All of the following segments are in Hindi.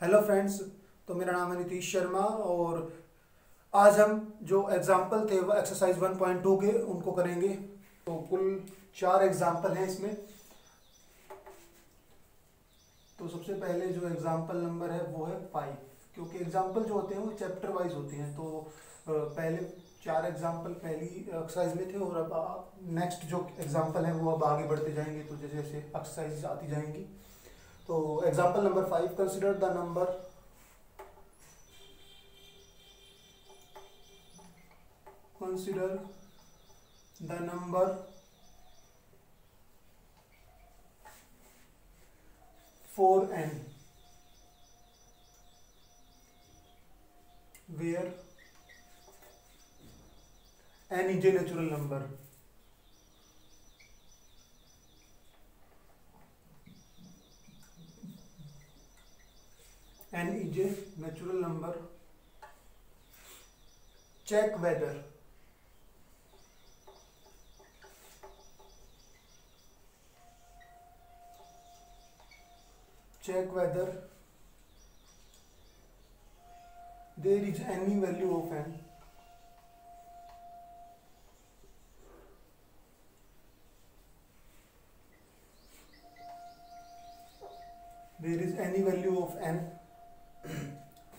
Hello friends. तो मेरा नाम है नीतीश शर्मा और आज हम जो एग्जाम्पल थे वो एक्सरसाइज 1.2 के उनको करेंगे। तो कुल 4 एग्जाम्पल हैं इसमें। तो सबसे पहले जो एग्जाम्पल नंबर है वो है 5, क्योंकि एग्जाम्पल जो होते हैं वो चैप्टर वाइज होते हैं। तो पहले 4 एग्जाम्पल पहली एक्सरसाइज में थे और अब नेक्स्ट जो एग्जाम्पल है वो अब आगे बढ़ते जाएंगे, तो जैसे जैसे एक्सरसाइज आती जाएंगी। तो example number 5, consider the number consider the number 4n where n is a natural number. N is a natural number. Check whether there is any value of n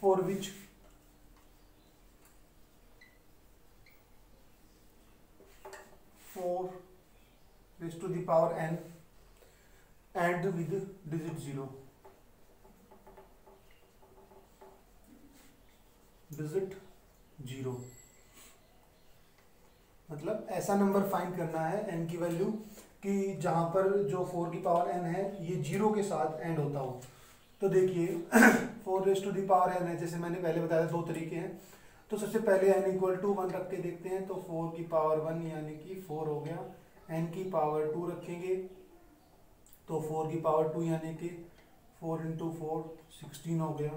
for which 4 raised to the power n and with digit 0. Digit 0 मतलब ऐसा नंबर फाइंड करना है n की वैल्यू कि जहां पर जो 4 की पावर n है ये 0 के साथ एंड होता हो। तो देखिए 4 raise to the power n है, जैसे मैंने पहले बताया 2 तरीके हैं। तो सबसे पहले n इक्वल टू 1 रख के देखते हैं। तो 4 की पावर 1 यानी कि 4 हो गया। n की पावर 2 रखेंगे तो 4 की पावर 2 यानी कि 4 इंटू 4 16 हो गया।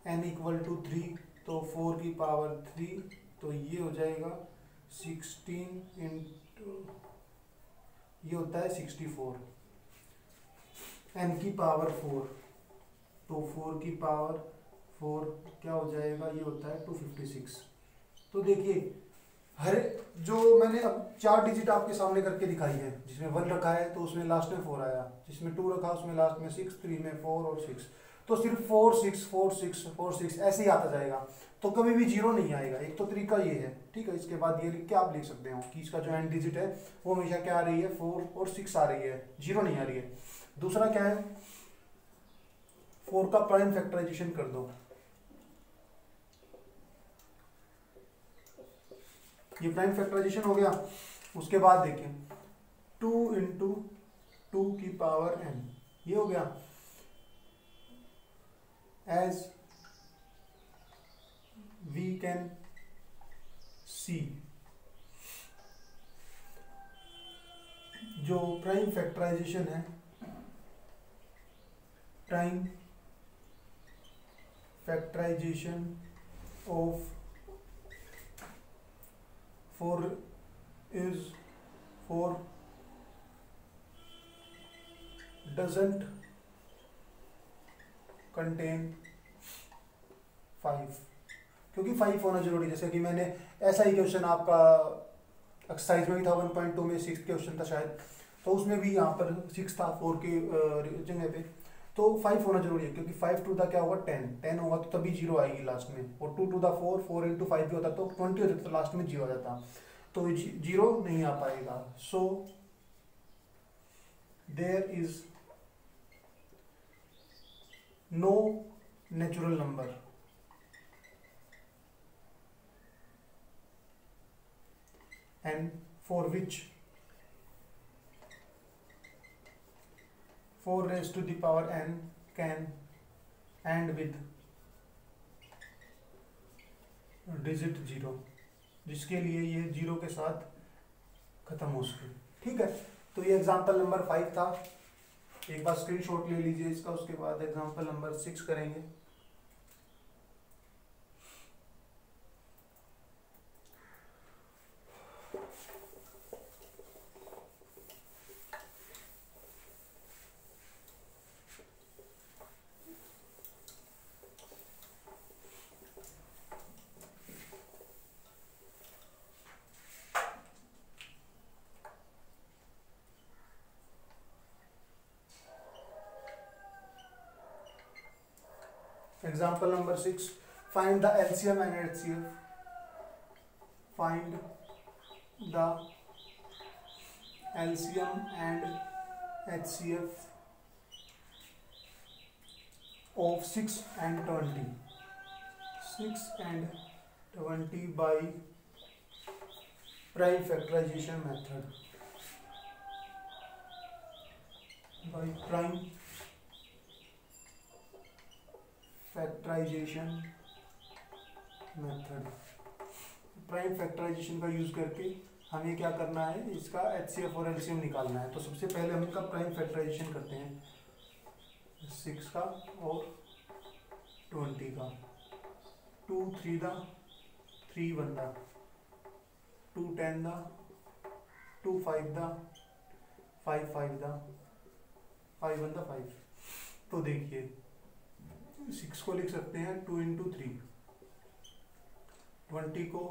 n इक्वल टू 3 तो 4 की पावर 3 तो ये हो जाएगा 16 इंटू ये होता है 64। n की पावर 4 तो 4 की पावर 4 क्या हो जाएगा, ये होता है 256। तो देखिए हर जो मैंने अब 4 डिजिट आपके सामने करके दिखाई है, जिसमें 1 रखा है तो उसमें लास्ट में 4 आया, जिसमें 2 रखा उसमें लास्ट में 6, 3 में 4 और 6। तो सिर्फ 4 6 4 6 4 6 ऐसे ही आता जाएगा, तो कभी भी 0 नहीं आएगा। एक तो तरीका ये है, ठीक है। इसके बाद ये लिख के आप लिख सकते हो कि इसका जो एंड डिजिट है वो हमेशा क्या आ रही है, 4 और 6 आ रही है, 0 नहीं आ रही है। दूसरा क्या है, 4 का प्राइम फैक्टराइजेशन कर दो। ये प्राइम फैक्टराइजेशन हो गया। उसके बाद देखिए 2 इंटू 2 की पावर n ये हो गया। एज वी कैन सी जो प्राइम फैक्टराइजेशन है, prime factorization of 4 is 4 doesn't contain 5, क्योंकि 5 होना जरूरी। जैसे कि मैंने ऐसा ही क्वेश्चन आपका एक्सरसाइज में भी था 1.2 में 6 क्वेश्चन था शायद, तो उसमें भी यहाँ पर 6 था 4 के जगह पे। तो 5 होना जरूरी है, क्योंकि 5 टू द क्या होगा 10 होगा तो तभी 0 आएगी लास्ट में। और 2 टू द 4 इंटू 5 भी होता तो 20 हो जाता, तो लास्ट में 0 आ जाता, तो 0 नहीं आ पाएगा। So there is no natural number and for which 4 raised to the power n can end with digit 0, जिसके लिए ये 0 के साथ खत्म हो सके, ठीक है। तो ये एग्जांपल नंबर 5 था। एक बार स्क्रीनशॉट ले लीजिए इसका। उसके बाद एग्जांपल नंबर 6 करेंगे। Example number 6. Find the LCM and HCF. Find the LCM and HCF of 6 and 20. 6 and 20 by prime factorization method. By prime factorisation method. Prime factorisation का यूज करके हमें क्या करना है, इसका एचसीएफ और एलसीएम निकालना है। तो सबसे पहले हम इनका प्राइम फैक्टराइजेशन करते हैं, 6 का और 20 का। 2 3 दा 3 1 दा 2 10 दा 2 5 दा 5 5 दा 5 1 दा 5। तो देखिए 6 को लिख सकते हैं 2 इंटू 3, 20 को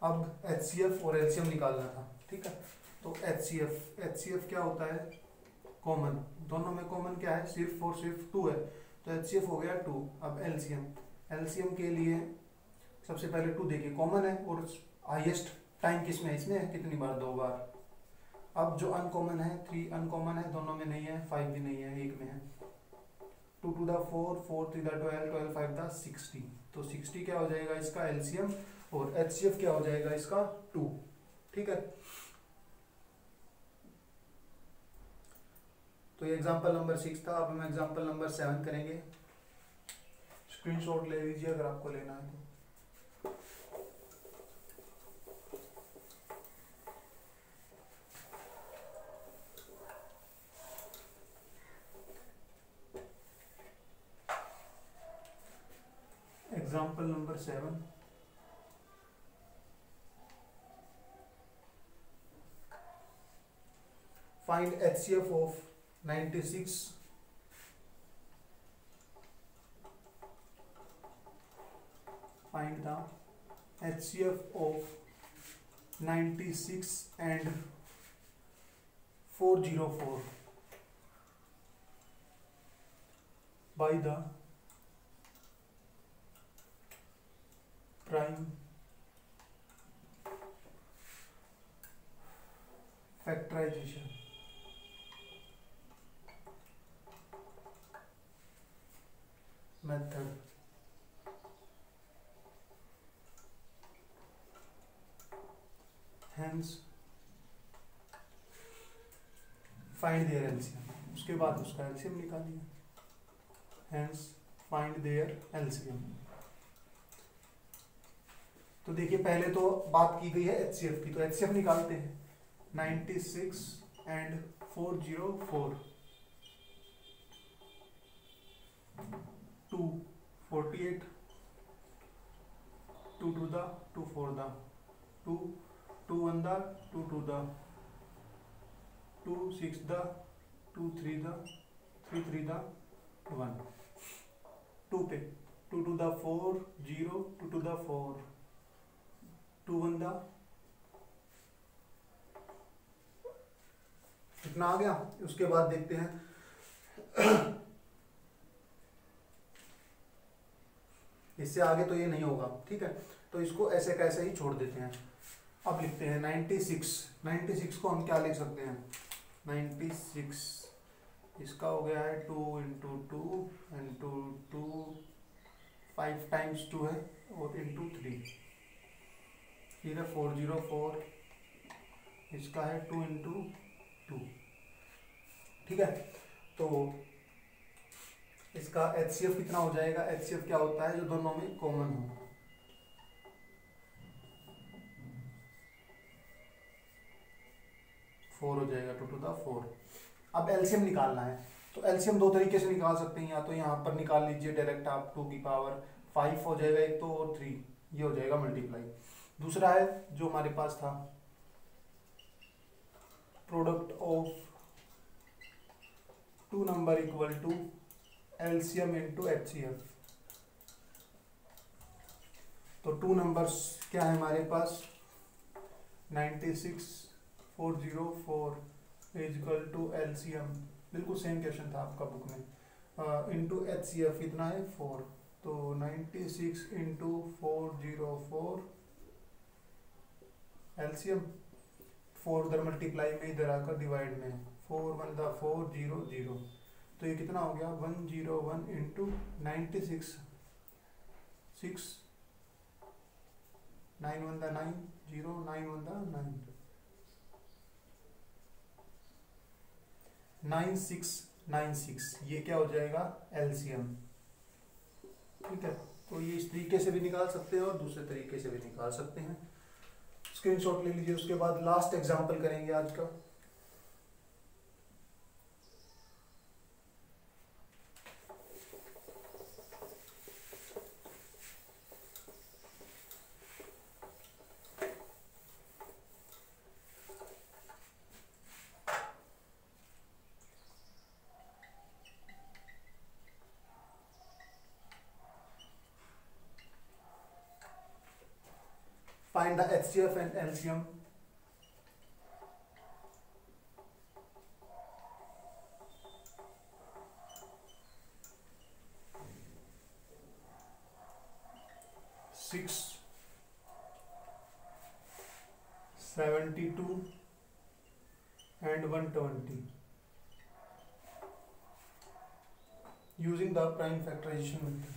अब एचसीएफ और एलसीएम निकालना था, ठीक है। तो एचसीएफ क्या होता है, कॉमन, दोनों में कॉमन क्या है, सिर्फ और सिर्फ 2 है, तो एचसीएफ हो गया 2। अब एलसीएम के लिए सबसे पहले 2 देखिए, कॉमन है और हाईएस्ट टाइम किसमें है, इसमें है, कितनी बार, 2 बार। अब जो अनकॉमन है 3 अनकॉमन है, दोनों में नहीं है, 5 भी नहीं है, एक में है। 2 2 दा 4 4 3 दा 12 12 5 दा 60। तो 60 क्या हो जाएगा इसका एलसीएम, और एचसीएफ क्या हो जाएगा इसका 2, ठीक है। तो ये एग्जांपल नंबर 6 था। अब हम एग्जांपल नंबर 7 करेंगे। स्क्रीनशॉट ले लीजिए अगर आपको लेना है तो। Example number 7. Find HCF of 96 find the HCF of 96 and 404 by the prime factorization method। Hence find their LCM, उसके बाद उसका LCM निकालिए। Hence find their LCM। तो देखिए पहले तो बात की गई है एचसीएफ की, तो एचसीएफ निकालते हैं। 96 एंड 404 2 48 2 2 दा 2 4 दा 2 2 1 दा 2 2 दा 2 6 दा 2 3 दा 3 3 दा 1 2 पे 2 2 दा 4 0 2 2 दा 4 2 1 दा इतना आ गया। उसके बाद देखते हैं इससे आगे तो ये नहीं होगा, ठीक है, तो इसको ऐसे कैसे ही छोड़ देते हैं। अब लिखते हैं 96 को हम क्या लिख सकते हैं, 96 इसका हो गया है 2 इंटू 2 इंटू 2 5 टाइम्स 2 है और इंटू 3, फिर है 404, इसका है 2 इंटू 2, ठीक है। तो इसका एचसीएफ कितना हो जाएगा, एचसीएफ क्या होता है जो दोनों में कॉमन हो, फोर हो जाएगा 2 टू द 4। अब एलसीएम निकालना है, तो एलसीएम दो तरीके से निकाल सकते हैं, या तो यहाँ पर निकाल लीजिए डायरेक्ट आप 2 की पावर 5 हो जाएगा एक तो, और 3 ये हो जाएगा मल्टीप्लाई। दूसरा है जो हमारे पास था product of 2 number equal to LCM into HCF. तो 2 नंबर्स क्या है हमारे पास, 96 404 इज इक्वल टू एलसीएम बिल्कुल सेम क्वेश्चन था आपका बुक में। इंटू HCF कितना है 4, तो 96 इंटू 404 LCM 4 उधर मल्टीप्लाई में इधर आकर डिवाइड में 4 1 दा 4 0 0, तो ये कितना हो गया 101 इंटू 96 6 9 1 दा 9 0 9 1 दा 9 9696, ये क्या हो जाएगा LCM। ठीक है, तो ये इस तरीके से भी निकाल सकते हैं और दूसरे तरीके से भी निकाल सकते हैं। स्क्रीनशॉट ले लीजिए। उसके बाद लास्ट एग्जांपल करेंगे आज का। Find the HCF and LCM. Six 72 and 120 using the prime factorization method.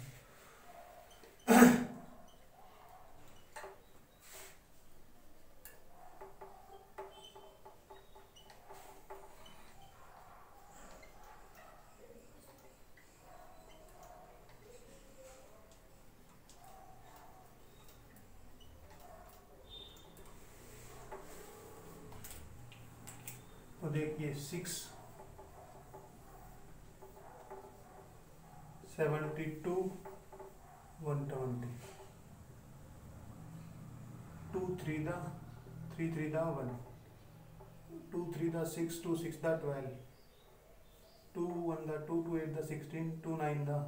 तो देखिए 6 72 120 2 3 दा 3 3 दा 1 2 3 दा 6 2 6 दा 12 2 1 दा 2 2 8 दा 16 2 9 दा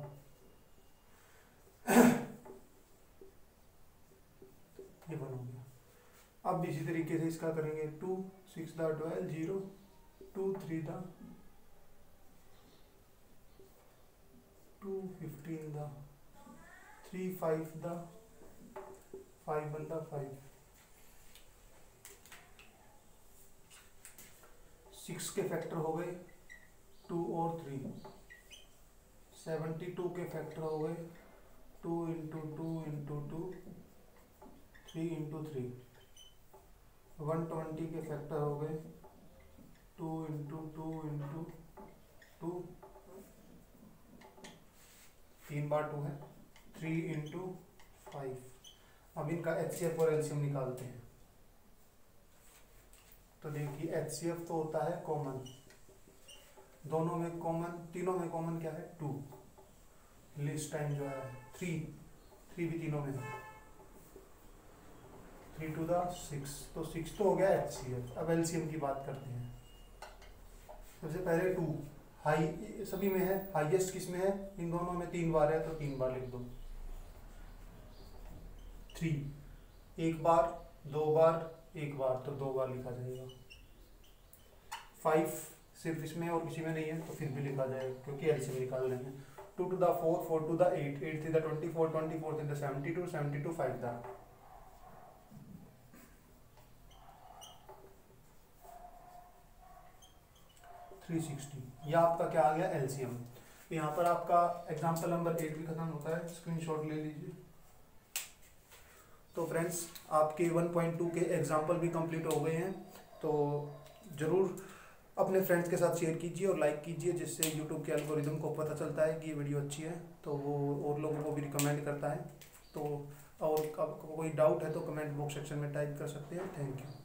ये 1 हो गया। अब इसी तरीके से इसका करेंगे 2 6 दा 12 0 2 3 दा 2 15 दा 3 5 दा 5 1 दा 5 6 के फैक्टर हो गए 2 और 3 72 के फैक्टर हो गए 2 इंटू 2 इंटू 2 3 इंटू 3 120 के फैक्टर हो गए 2 इंटू 2 इंटू 2 3 बार 2 है 3 इंटू 5। अब इनका HCF और LCM निकालते हैं। तो देखिए HCF तो होता है कॉमन, दोनों में कॉमन, तीनों में कॉमन क्या है 2, लिस्ट टाइम जो है 3 भी तीनों में है 3 टू द 6, तो 6 तो हो गया HCF। अब LCM की बात करते हैं। सबसे पहले 2 हाई सभी में है, हाईएस्ट किस में है, इन दोनों में 3 बार है तो 3 बार लिख दो। 3 एक बार 2 बार 1 बार तो 2 बार लिखा जाएगा। 5 सिर्फ इसमें और किसी में नहीं है तो फिर भी लिखा जाएगा क्योंकि LCM निकाल रहे हैं। 2 two the 4 4 two the 8 8 three the 24 24 three the 72 72 5 the 360। यह आपका क्या आ गया LCM। यहाँ पर आपका एग्जाम्पल नंबर 8 भी खत्म होता है, स्क्रीनशॉट ले लीजिए। तो फ्रेंड्स आपके 1.2 के एग्जाम्पल भी कंप्लीट हो गए हैं, तो ज़रूर अपने फ्रेंड्स के साथ शेयर कीजिए और लाइक कीजिए, जिससे यूट्यूब के एल्गोरिदम को पता चलता है कि ये वीडियो अच्छी है तो वो और लोगों को भी रिकमेंड करता है। तो और कोई डाउट है तो कमेंट बॉक्स सेक्शन में टाइप कर सकते हैं। Thank you.